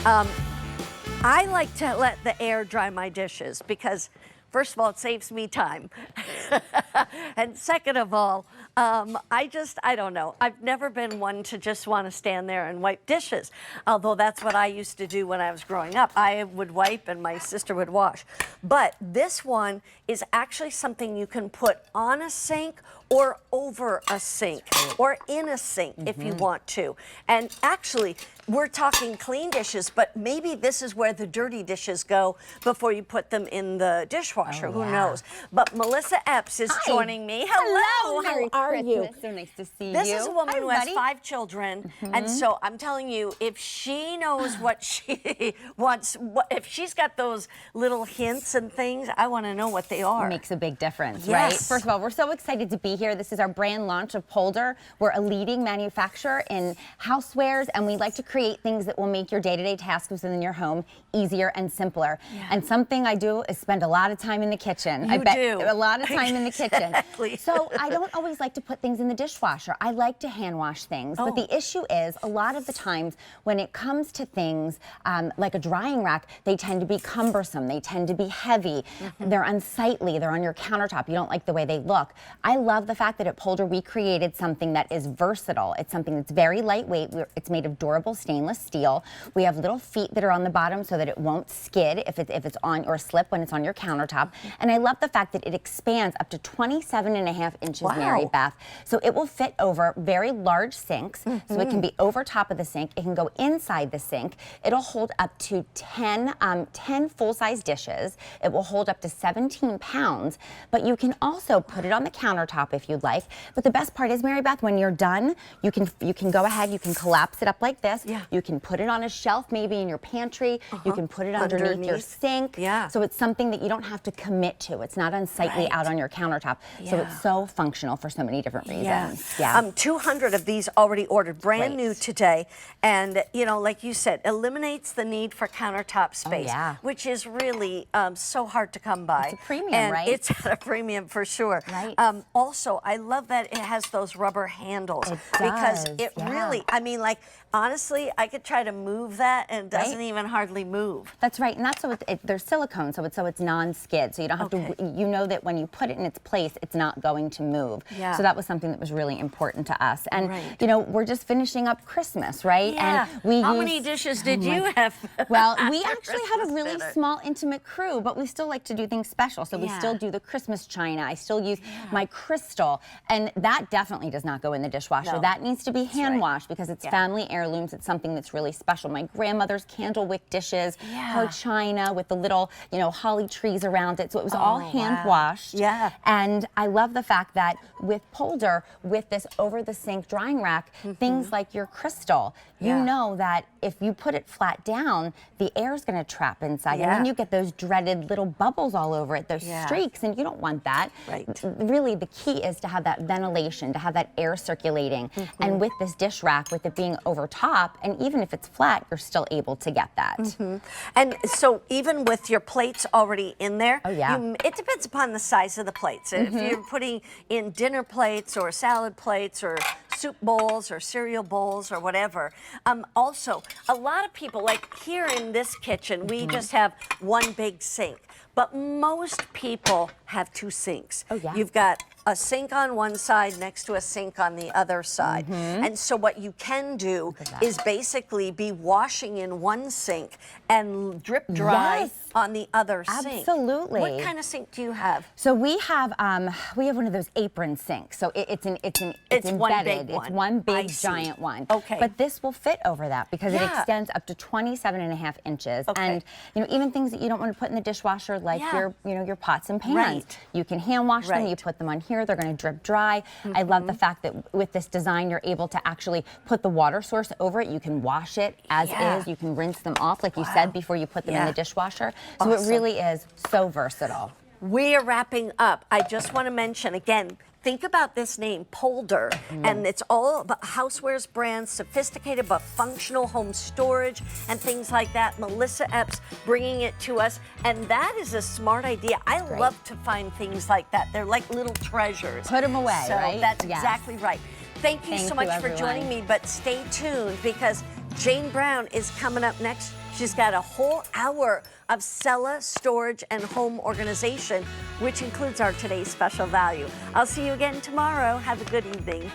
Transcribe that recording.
I like to let the air dry my dishes because, first of all, it saves me time. And second of all, I don't know. I've never been one to just want to stand there and wipe dishes, although that's what I used to do when I was growing up. I would wipe and my sister would wash. But this one is actually something you can put on a sink or over a sink or in a sink if you want to. And actually, we're talking clean dishes, but maybe this is where the dirty dishes go before you put them in the dishwasher. Who knows? But Melissa Epps is joining me. Hello. Merry How are you? Christmas. So nice to see you. This is a woman who has buddy. 5 children, and so I'm telling you, if she knows what she wants, if she's got those little hints and things, I want to know what they are. It makes a big difference, Yes. right? First of all, we're so excited to be here. This is our brand launch of Polder. We're a leading manufacturer in housewares, and we like to create things that will make your day-to-day tasks within your home easier and simpler. And something I do is spend a lot of time in the kitchen. You do. A lot of time in the kitchen. Exactly. So I don't always like to put things in the dishwasher. I like to hand wash things. But the issue is, a lot of the times when it comes to things like a drying rack, they tend to be cumbersome. They tend to be heavy. They're unsightly. They're on your countertop. You don't like the way they look. I love the fact that at Polder we created something that is versatile. It's something that's very lightweight. It's made of durable stainless steel. We have little feet that are on the bottom so that it won't skid if it's on or slip when it's on your countertop. And I love the fact that it expands up to 27.5 inches, Mary Beth. So it will fit over very large sinks. So it can be over top of the sink. It can go inside the sink. It'll hold up to 10 full-size dishes. It will hold up to 17 pounds. But you can also put it on the countertop if you'd like. But the best part is, Mary Beth, when you're done, you can go ahead. You can collapse it up like this. You can put it on a shelf, maybe in your pantry. You can put it underneath your sink. So it's something that you don't have to commit to. It's not unsightly out on your countertop. So it's so functional for so many different reasons. 200 of these already ordered, brand new today. And, you know, like you said, eliminates the need for countertop space, which is really so hard to come by. It's a premium, and right? It's at a premium for sure. Right. Also, I love that it has those rubber handles. It because does, it really, I mean, like, honestly, I could try to move that and it doesn't even hardly move. That's right, and that's so there's silicone, so it's non-skid, so you don't have to. You know that when you put it in its place, it's not going to move. So that was something that was really important to us. And you know, we're just finishing up Christmas, right? And how many dishes did you have? Well, we actually have a really small, intimate crew, but we still like to do things special. So we still do the Christmas china. I still use my crystal, and that definitely does not go in the dishwasher. That needs to be hand washed because it's family heirlooms. It's something that's really special. My grandmother's candlewick dishes, her china with the little, you know, holly trees around it. So it was all hand washed. And I love the fact that with Polder, with this over-the-sink drying rack, things like your crystal, you know that if you put it flat down, the air is going to trap inside, and then you get those dreaded little bubbles all over it, those streaks, and you don't want that. Really, the key is to have that ventilation, to have that air circulating. And with this dish rack, with it being over top, and even if it's flat, you're still able to get that. And so even with your plates already in there, it depends upon the size of the plates. If you're putting in dinner plates or salad plates or soup bowls or cereal bowls or whatever. Also, a lot of people, like here in this kitchen, we just have one big sink. But most people have 2 sinks. You've got a sink on one side next to a sink on the other side. And so what you can do is basically be washing in one sink and drip dry on the other sink. Absolutely. What kind of sink do you have? So we have one of those apron sinks. So it's embedded. One big one. It's one big giant one. But this will fit over that because it extends up to 27.5 inches. And you know, even things that you don't want to put in the dishwasher, like your pots and pans, you can hand wash them. You put them on here, they're going to drip dry. I love the fact that with this design, you're able to actually put the water source over it. You can wash it as is. You can rinse them off, like you said, before you put them in the dishwasher. So it really is so versatile. We are wrapping up. I just want to mention again, think about this name, Polder, and it's all about housewares brands, sophisticated but functional home storage and things like that. Melissa Epps bringing it to us, and that is a smart idea. I love to find things like that. They're like little treasures. Put them away, so right? that's exactly right. Thank you so much for joining me, but stay tuned because Jane Brown is coming up next. She's got a whole hour of cellar, storage, and home organization, which includes our today's special value. I'll see you again tomorrow. Have a good evening.